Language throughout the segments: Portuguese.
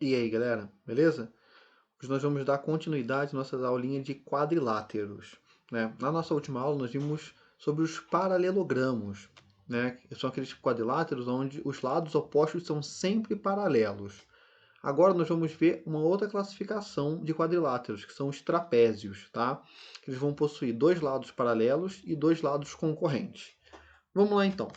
E aí, galera, beleza? Hoje nós vamos dar continuidade à nossa aulinha de quadriláteros, né? Na nossa última aula nós vimos sobre os paralelogramos, né? Que são aqueles quadriláteros onde os lados opostos são sempre paralelos. Agora nós vamos ver uma outra classificação de quadriláteros, que são os trapézios, tá? Eles vão possuir dois lados paralelos e dois lados concorrentes. Vamos lá então.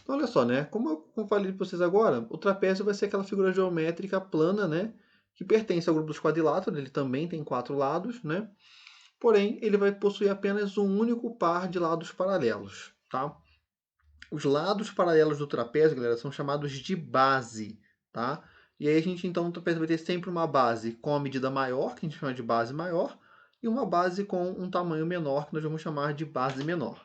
Então, olha só, né? Como eu falei para vocês agora, o trapézio vai ser aquela figura geométrica plana, né? Que pertence ao grupo dos quadriláteros, ele também tem quatro lados, né? Porém, ele vai possuir apenas um único par de lados paralelos, tá? Os lados paralelos do trapézio, galera, são chamados de base, tá? E aí a gente, então, no trapézio vai ter sempre uma base com a medida maior, que a gente chama de base maior, e uma base com um tamanho menor, que nós vamos chamar de base menor.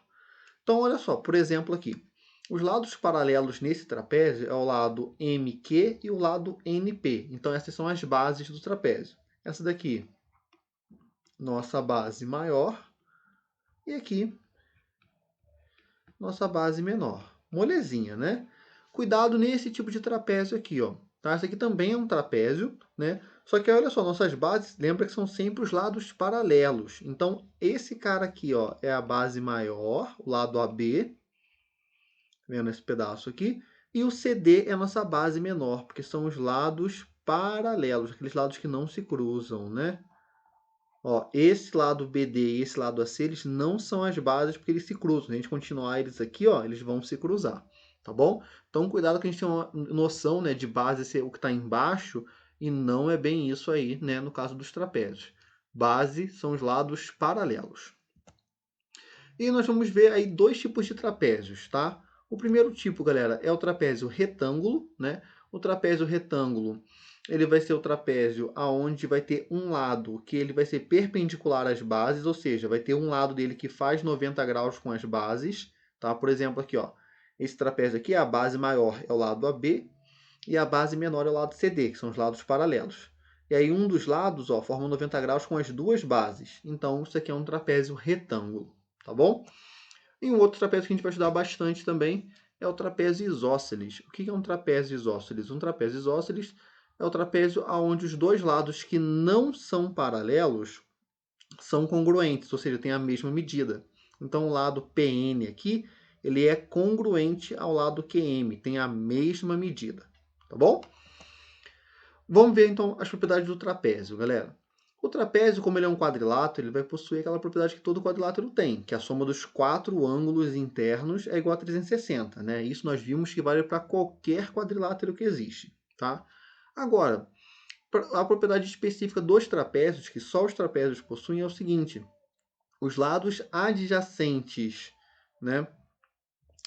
Então, olha só, por exemplo aqui. Os lados paralelos nesse trapézio é o lado MQ e o lado NP. Então, essas são as bases do trapézio. Essa daqui, nossa base maior. E aqui, nossa base menor. Molezinha, né? Cuidado nesse tipo de trapézio aqui, ó. Tá? Esse aqui também é um trapézio, né? Só que olha só, nossas bases, lembra que são sempre os lados paralelos. Então, esse cara aqui, ó, é a base maior, o lado AB, vendo esse pedaço aqui. E o CD é a nossa base menor, porque são os lados paralelos, aqueles lados que não se cruzam, né? Ó, esse lado BD e esse lado AC, eles não são as bases porque eles se cruzam. Se a gente continuar eles aqui, ó, eles vão se cruzar, tá bom? Então, cuidado que a gente tem uma noção, né, de base ser o que está embaixo e não é bem isso aí, né, no caso dos trapézios. Base são os lados paralelos. E nós vamos ver aí dois tipos de trapézios, tá? O primeiro tipo, galera, é o trapézio retângulo, né? O trapézio retângulo, ele vai ser o trapézio aonde vai ter um lado que ele vai ser perpendicular às bases, ou seja, vai ter um lado dele que faz 90 graus com as bases, tá? Por exemplo, aqui, ó, esse trapézio aqui, a base maior é o lado AB e a base menor é o lado CD, que são os lados paralelos. E aí um dos lados, ó, forma 90 graus com as duas bases. Então, isso aqui é um trapézio retângulo, tá bom? E um outro trapézio que a gente vai estudar bastante também é o trapézio isósceles. O que é um trapézio isósceles? Um trapézio isósceles é o trapézio onde os dois lados que não são paralelos são congruentes, ou seja, tem a mesma medida. Então, o lado PN aqui, ele é congruente ao lado QM, tem a mesma medida, tá bom? Vamos ver então as propriedades do trapézio, galera. O trapézio, como ele é um quadrilátero, ele vai possuir aquela propriedade que todo quadrilátero tem, que a soma dos quatro ângulos internos é igual a 360, né? Isso nós vimos que vale para qualquer quadrilátero que existe, tá? Agora, a propriedade específica dos trapézios, que só os trapézios possuem, é o seguinte: os lados adjacentes, né?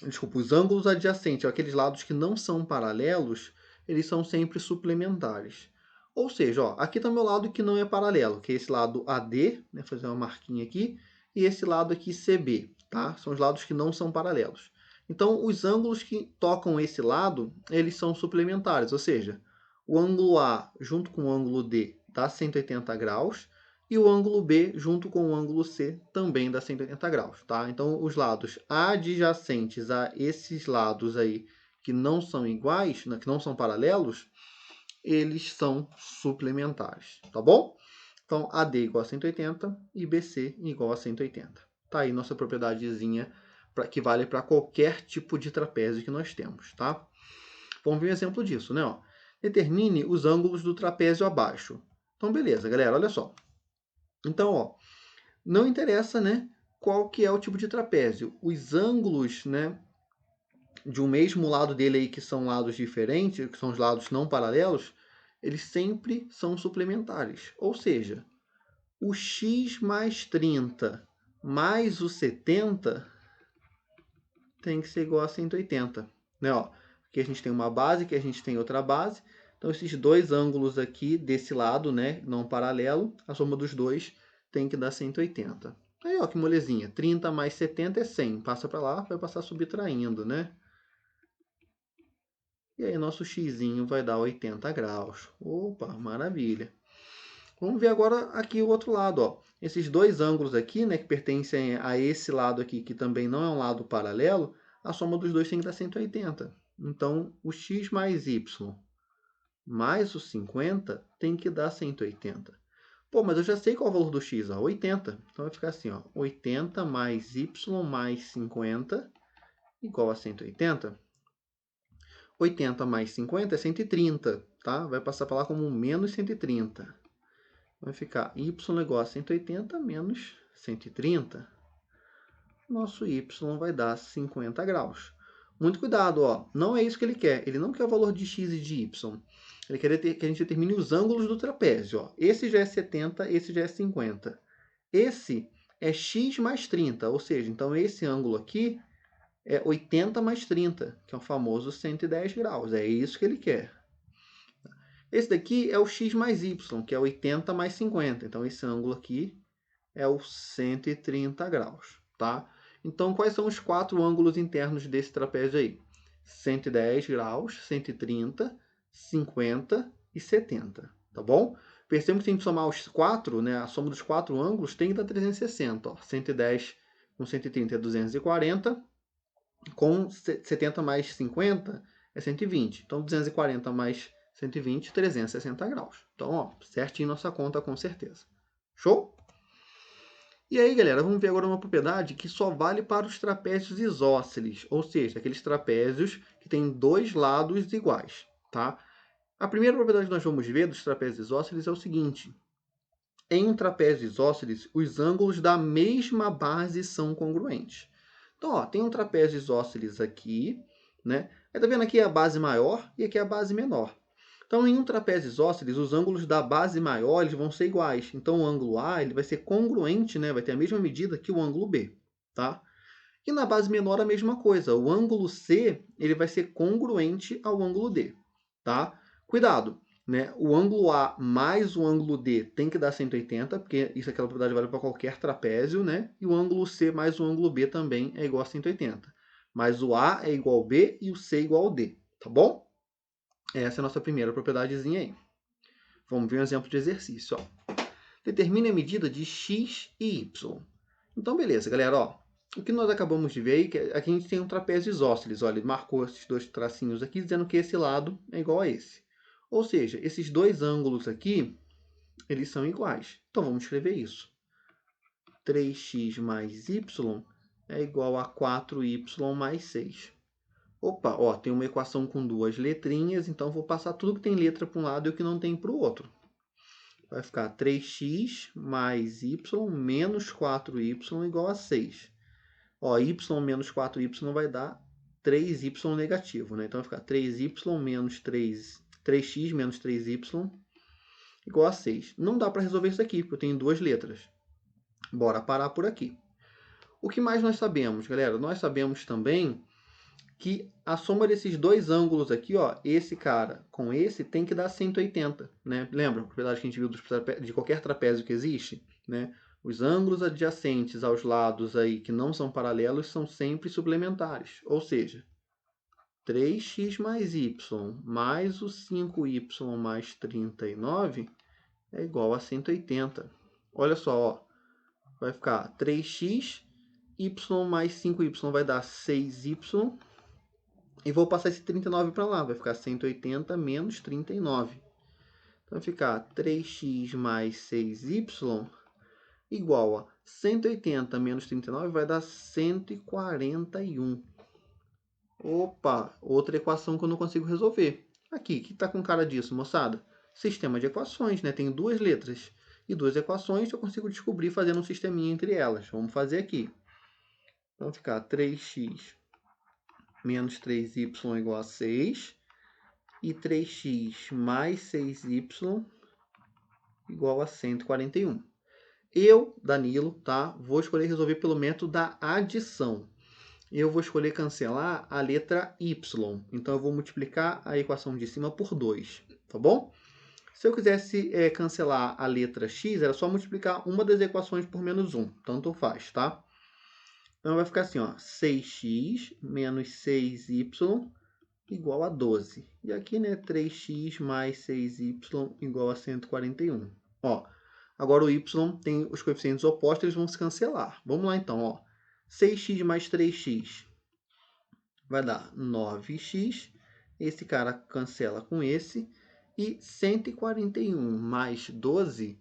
Desculpa, os ângulos adjacentes, aqueles lados que não são paralelos, eles são sempre suplementares. Ou seja, ó, aqui está o meu lado que não é paralelo, que é esse lado AD, né, fazer uma marquinha aqui, e esse lado aqui CB, tá? São os lados que não são paralelos. Então, os ângulos que tocam esse lado, eles são suplementares, ou seja, o ângulo A junto com o ângulo D dá 180 graus, e o ângulo B junto com o ângulo C também dá 180 graus, tá? Então, os lados adjacentes a esses lados aí que não são iguais, né, que não são paralelos, eles são suplementares, tá bom? Então, AD igual a 180 e BC igual a 180. Tá aí nossa propriedadezinha que vale para qualquer tipo de trapézio que nós temos, tá? Vamos ver um exemplo disso, né? Ó. Determine os ângulos do trapézio abaixo. Então, beleza, galera, olha só. Então, ó, não interessa, né, qual que é o tipo de trapézio. Os ângulos, né, de um mesmo lado dele aí, que são lados diferentes, que são os lados não paralelos, eles sempre são suplementares. Ou seja, o x mais 30 mais o 70 tem que ser igual a 180. Né? Ó, aqui a gente tem uma base, aqui a gente tem outra base. Então, esses dois ângulos aqui desse lado, né, não paralelo, a soma dos dois tem que dar 180. Aí, ó, que molezinha. 30 mais 70 é 100. Passa para lá, vai passar subtraindo, né? E aí, nosso xizinho vai dar 80 graus. Opa, maravilha. Vamos ver agora aqui o outro lado, ó. Esses dois ângulos aqui, né, que pertencem a esse lado aqui, que também não é um lado paralelo, a soma dos dois tem que dar 180. Então, o x mais y mais o 50 tem que dar 180. Pô, mas eu já sei qual é o valor do x, ó, 80. Então vai ficar assim, ó, 80 mais y mais 50 igual a 180. 80 mais 50 é 130, tá? Vai passar para lá como menos 130. Vai ficar y igual a 180 menos 130. Nosso y vai dar 50 graus. Muito cuidado, ó. Não é isso que ele quer. Ele não quer o valor de x e de y. Ele quer que a gente determine os ângulos do trapézio. Ó. Esse já é 70, esse já é 50. Esse é x mais 30, ou seja, então esse ângulo aqui é 80 mais 30, que é o famoso 110 graus. É isso que ele quer. Esse daqui é o x mais y, que é 80 mais 50. Então esse ângulo aqui é o 130 graus, tá? Então, quais são os 4 ângulos internos desse trapézio aí? 110 graus, 130, 50 e 70, tá bom? Percebam que se a gente somar os 4, né, a soma dos 4 ângulos tem que dar 360. Ó. 110 com 130 é 240, com 70 mais 50 é 120. Então, 240 mais 120, 360 graus. Então, ó, certinho nossa conta com certeza. Show? E aí, galera, vamos ver agora uma propriedade que só vale para os trapézios isósceles, ou seja, aqueles trapézios que têm dois lados iguais, tá? A primeira propriedade que nós vamos ver dos trapézios isósceles é o seguinte. Em um trapézio isósceles, os ângulos da mesma base são congruentes. Então, ó, tem um trapézio isósceles aqui, né? Aí tá vendo aqui a base maior e aqui a base menor. Então, em um trapézio isósceles, os ângulos da base maior eles vão ser iguais. Então, o ângulo A ele vai ser congruente, né? Vai ter a mesma medida que o ângulo B, tá? E na base menor a mesma coisa. O ângulo C ele vai ser congruente ao ângulo D, tá? Cuidado, né? O ângulo A mais o ângulo D tem que dar 180, porque isso aquela propriedade vale para qualquer trapézio, né? E o ângulo C mais o ângulo B também é igual a 180. Mas o A é igual ao B e o C é igual ao D, tá bom? Essa é a nossa primeira propriedadezinha aí. Vamos ver um exemplo de exercício. Ó. Determine a medida de x e y. Então, beleza, galera. Ó, o que nós acabamos de ver aí, que aqui a gente tem um trapézio isósceles. Ó, ele marcou esses dois tracinhos aqui, dizendo que esse lado é igual a esse. Ou seja, esses dois ângulos aqui, eles são iguais. Então, vamos escrever isso. 3x mais y é igual a 4y mais 6. Opa, ó, tem uma equação com duas letrinhas, então vou passar tudo que tem letra para um lado e o que não tem para o outro. Vai ficar 3x mais y menos 4y igual a 6. Ó, y menos 4y vai dar 3y negativo, né? Então vai ficar 3y menos 3x menos 3y igual a 6. Não dá para resolver isso aqui, porque eu tenho duas letras. Bora parar por aqui. O que mais nós sabemos, galera? Nós sabemos também que a soma desses dois ângulos aqui, ó, esse cara com esse, tem que dar 180, né? Lembra a propriedade que a gente viu de qualquer trapézio que existe, né? Os ângulos adjacentes aos lados aí que não são paralelos são sempre suplementares, ou seja, 3x mais y mais o 5y mais 39 é igual a 180. Olha só, ó, vai ficar 3x, y mais 5y vai dar 6y, e vou passar esse 39 para lá, vai ficar 180 menos 39. Então vai ficar 3x mais 6y igual a 180 menos 39 vai dar 141. Opa, outra equação que eu não consigo resolver. Aqui, o que está com cara disso, moçada? Sistema de equações, né? Tem duas letras e duas equações, eu consigo descobrir fazendo um sisteminha entre elas. Vamos fazer aqui. Então vai ficar 3x menos 3y igual a 6, e 3x mais 6y igual a 141. Eu, Danilo, tá, vou escolher resolver pelo método da adição. Eu vou escolher cancelar a letra y. Então, eu vou multiplicar a equação de cima por 2, tá bom? Se eu quisesse cancelar a letra x, era só multiplicar uma das equações por menos 1. Tanto faz, tá? Então, vai ficar assim, ó, 6x menos 6y igual a 12. E aqui, né, 3x mais 6y igual a 141. Ó, agora o y tem os coeficientes opostos, eles vão se cancelar. Vamos lá, então, ó. 6x mais 3x vai dar 9x. Esse cara cancela com esse. E 141 mais 12,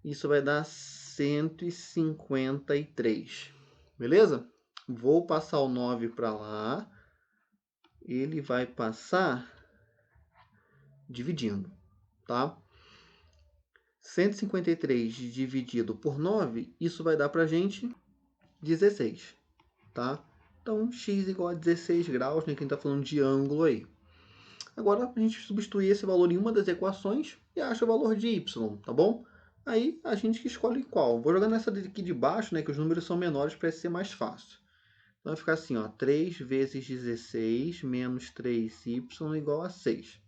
isso vai dar 153. Beleza? Vou passar o 9 para lá. Ele vai passar dividindo, tá? 153 dividido por 9, isso vai dar para a gente 16, tá? Então, x igual a 16 graus, né? Quem está falando de ângulo aí. Agora, a gente substitui esse valor em uma das equações e acha o valor de y, tá bom? Aí, a gente que escolhe qual. Vou jogar nessa daqui de baixo, né? Que os números são menores para ser mais fácil. Então, vai ficar assim, ó. 3 vezes 16 menos 3y igual a 6.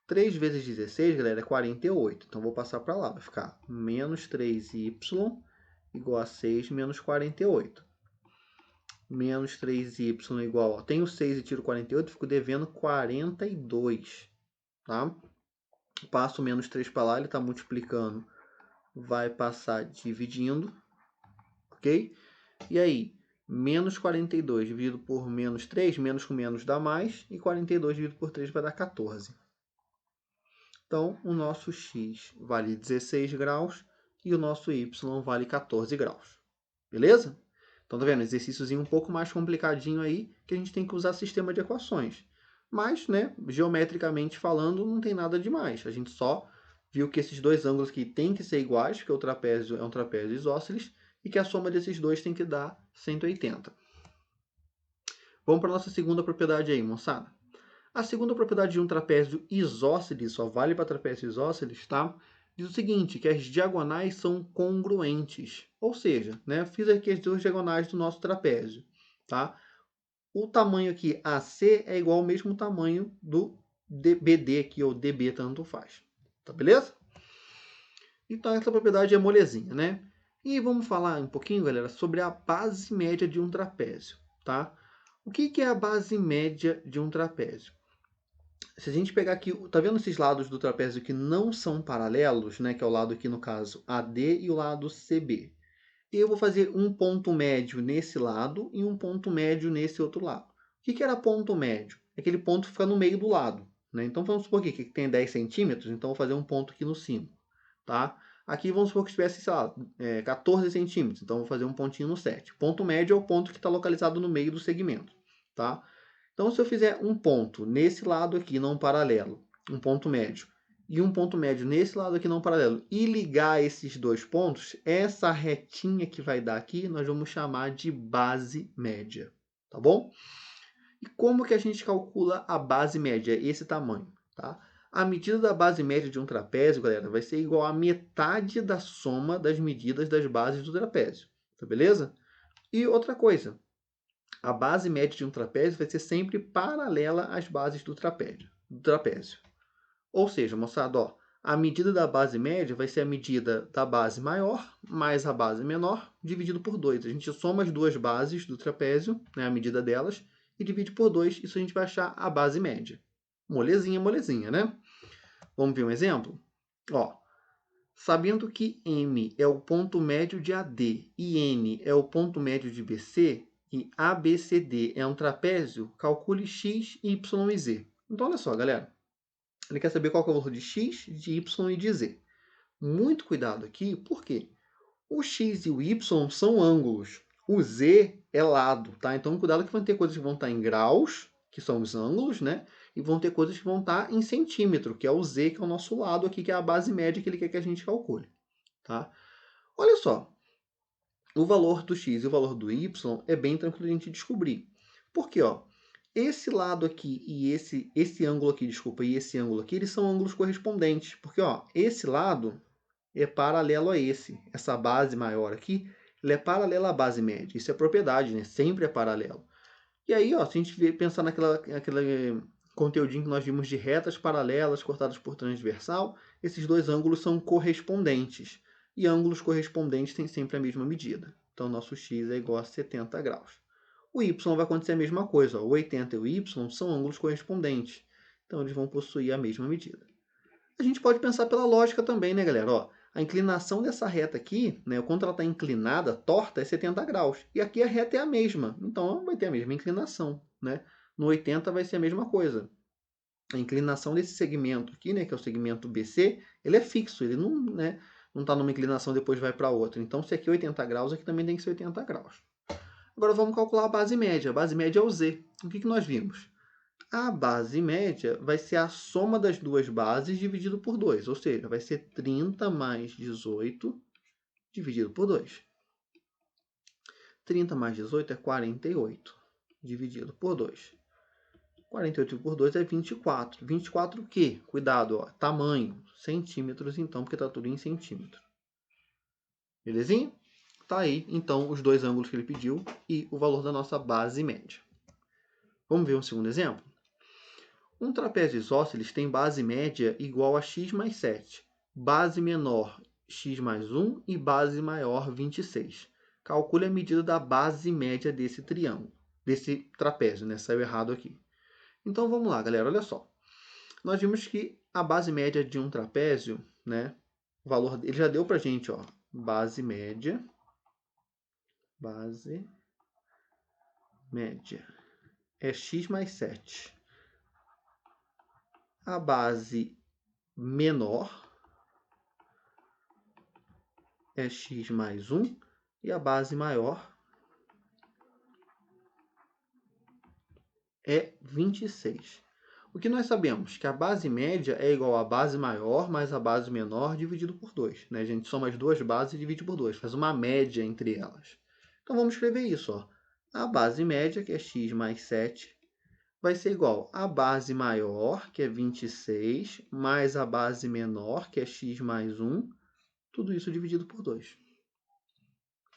3 vezes 16, galera, é 48. Então, vou passar para lá. Vai ficar menos 3y igual a 6 menos 48. Menos 3y igual a... Tenho 6 e tiro 48, fico devendo 42. Tá? Passo menos 3 para lá, ele está multiplicando. Vai passar dividindo. Ok? E aí, menos 42 dividido por menos 3, menos com menos dá mais. E 42 dividido por 3 vai dar 14. Então, o nosso x vale 16 graus e o nosso y vale 14 graus. Beleza? Então, tá vendo? Exercíciozinho um pouco mais complicadinho aí, que a gente tem que usar sistema de equações. Mas, né, geometricamente falando, não tem nada demais. A gente só viu que esses dois ângulos aqui têm que ser iguais, porque o trapézio é um trapézio isósceles, e que a soma desses dois tem que dar 180. Vamos para a nossa segunda propriedade aí, moçada. A segunda propriedade de um trapézio isósceles, só vale para trapézio isósceles, tá? Diz o seguinte, que as diagonais são congruentes. Ou seja, né, fiz aqui as duas diagonais do nosso trapézio, tá? O tamanho aqui AC é igual ao mesmo tamanho do BD aqui, ou DB, tanto faz. Tá beleza? Então, essa propriedade é molezinha, né? E vamos falar um pouquinho, galera, sobre a base média de um trapézio, tá? O que é a base média de um trapézio? Se a gente pegar aqui, tá vendo esses lados do trapézio que não são paralelos, né? Que é o lado aqui, no caso, AD e o lado CB. E eu vou fazer um ponto médio nesse lado e um ponto médio nesse outro lado. O que era ponto médio? É aquele ponto que fica no meio do lado, né? Então vamos supor aqui que tem 10 centímetros, então vou fazer um ponto aqui no 5, tá? Aqui vamos supor que tivesse, sei lá, 14 centímetros, então vou fazer um pontinho no 7. Ponto médio é o ponto que está localizado no meio do segmento, tá? Então, se eu fizer um ponto nesse lado aqui, não paralelo, um ponto médio, e um ponto médio nesse lado aqui, não paralelo, e ligar esses dois pontos, essa retinha que vai dar aqui, nós vamos chamar de base média, tá bom? E como que a gente calcula a base média? Esse tamanho, tá? A medida da base média de um trapézio, galera, vai ser igual a metade da soma das medidas das bases do trapézio, tá beleza? E outra coisa, a base média de um trapézio vai ser sempre paralela às bases do trapézio. Ou seja, moçada, ó, a medida da base média vai ser a medida da base maior mais a base menor, dividido por 2. A gente soma as duas bases do trapézio, né, a medida delas, e divide por 2. Isso a gente vai achar a base média. Molezinha, molezinha, né? Vamos ver um exemplo? Ó, sabendo que M é o ponto médio de AD e N é o ponto médio de BC, e ABCD é um trapézio, calcule x, y e z. Então, olha só, galera. Ele quer saber qual é o valor de x, de y e de z. Muito cuidado aqui, por quê? O x e o y são ângulos. O z é lado, tá? Então, cuidado que vão ter coisas que vão estar em graus, que são os ângulos, né? E vão ter coisas que vão estar em centímetro, que é o z, que é o nosso lado aqui, que é a base média que ele quer que a gente calcule, tá? Olha só, o valor do x e o valor do y é bem tranquilo de a gente descobrir. Por quê? Ó, esse lado aqui e esse ângulo aqui, desculpa, e esse ângulo aqui, eles são ângulos correspondentes. Porque ó, esse lado é paralelo a esse. Essa base maior aqui, ele é paralela à base média. Isso é propriedade, né? Sempre é paralelo. E aí, ó, se a gente pensar naquele conteúdinho que nós vimos de retas paralelas cortadas por transversal, esses dois ângulos são correspondentes. E ângulos correspondentes têm sempre a mesma medida. Então, nosso x é igual a 70 graus. O y vai acontecer a mesma coisa. Ó. O 80 e o y são ângulos correspondentes. Então, eles vão possuir a mesma medida. A gente pode pensar pela lógica também, né, galera? Ó, a inclinação dessa reta aqui, né, quando ela está inclinada, torta, é 70 graus. E aqui a reta é a mesma. Então, vai ter a mesma inclinação. Né? No 80 vai ser a mesma coisa. a inclinação desse segmento aqui, né, que é o segmento BC, ele é fixo, ele não, né, não está numa inclinação e depois vai para outra. Então, se aqui é 80 graus, aqui também tem que ser 80 graus. Agora vamos calcular a base média. A base média é o Z. O que nós vimos? A base média vai ser a soma das duas bases dividido por 2, ou seja, vai ser 30 mais 18 dividido por 2. 30 mais 18 é 48, dividido por 2. 48 por 2 é 24. 24 o quê? Cuidado, ó, tamanho, centímetros então, porque está tudo em centímetro. Belezinha? Tá aí, então, os dois ângulos que ele pediu e o valor da nossa base média. Vamos ver um segundo exemplo? Um trapézio isósceles tem base média igual a x mais 7, base menor x mais 1 e base maior 26. Calcule a medida da base média desse triângulo, desse trapézio, né? Saiu errado aqui. Então vamos lá, galera, olha só. Nós vimos que a base média de um trapézio, né? O valor ele já deu pra gente, ó, base média é x mais 7. A base menor é x mais 1 e a base maior é 26. O que nós sabemos? Que a base média é igual à base maior mais a base menor dividido por 2. Né? A gente soma as duas bases e divide por 2, faz uma média entre elas. Então vamos escrever isso. Ó. A base média, que é x mais 7, vai ser igual à base maior, que é 26, mais a base menor, que é x mais 1, tudo isso dividido por 2. Isso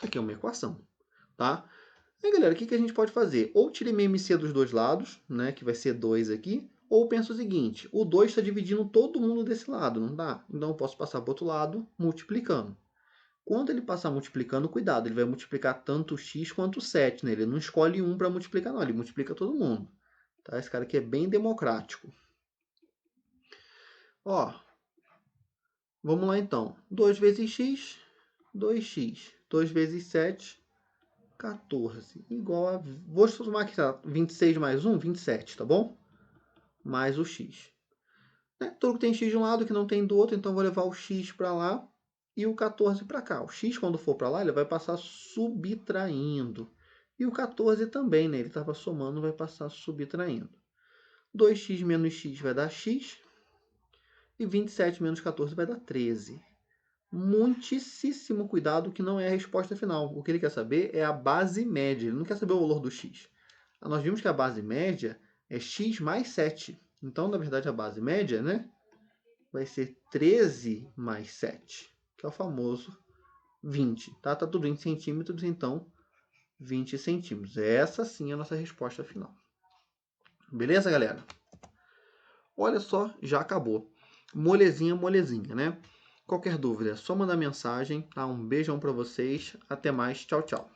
aqui é uma equação, tá? Aí, galera, o que a gente pode fazer? Ou tire MMC dos dois lados, né, que vai ser 2 aqui, ou pensa o seguinte, o 2 está dividindo todo mundo desse lado, não dá? Então eu posso passar para o outro lado multiplicando. Quando ele passar multiplicando, cuidado, ele vai multiplicar tanto o x quanto o 7, né? Ele não escolhe um para multiplicar, não, ele multiplica todo mundo. Tá? Esse cara aqui é bem democrático. Ó, vamos lá então. 2 vezes x, 2x. 2 vezes 7, 14. Igual a... Vou somar aqui, tá? 26 mais 1, 27, tá bom? Mais o x. Né? Tudo que tem x de um lado que não tem do outro, então vou levar o x para lá e o 14 para cá. O x, quando for para lá, ele vai passar subtraindo. E o 14 também, né? Ele estava somando, vai passar subtraindo. 2x menos x vai dar x. E 27 menos 14 vai dar 13. Muitíssimo cuidado que não é a resposta final. O que ele quer saber é a base média. Ele não quer saber o valor do x. Nós vimos que a base média é x mais 7. Então, na verdade, a base média, né, vai ser 13 mais 7, que é o famoso 20. Tá tudo em centímetros, então 20 centímetros. Essa sim é a nossa resposta final. Beleza, galera? Olha só, já acabou. Molezinha, molezinha, né? Qualquer dúvida é só mandar mensagem. Tá? Um beijão para vocês. Até mais. Tchau, tchau.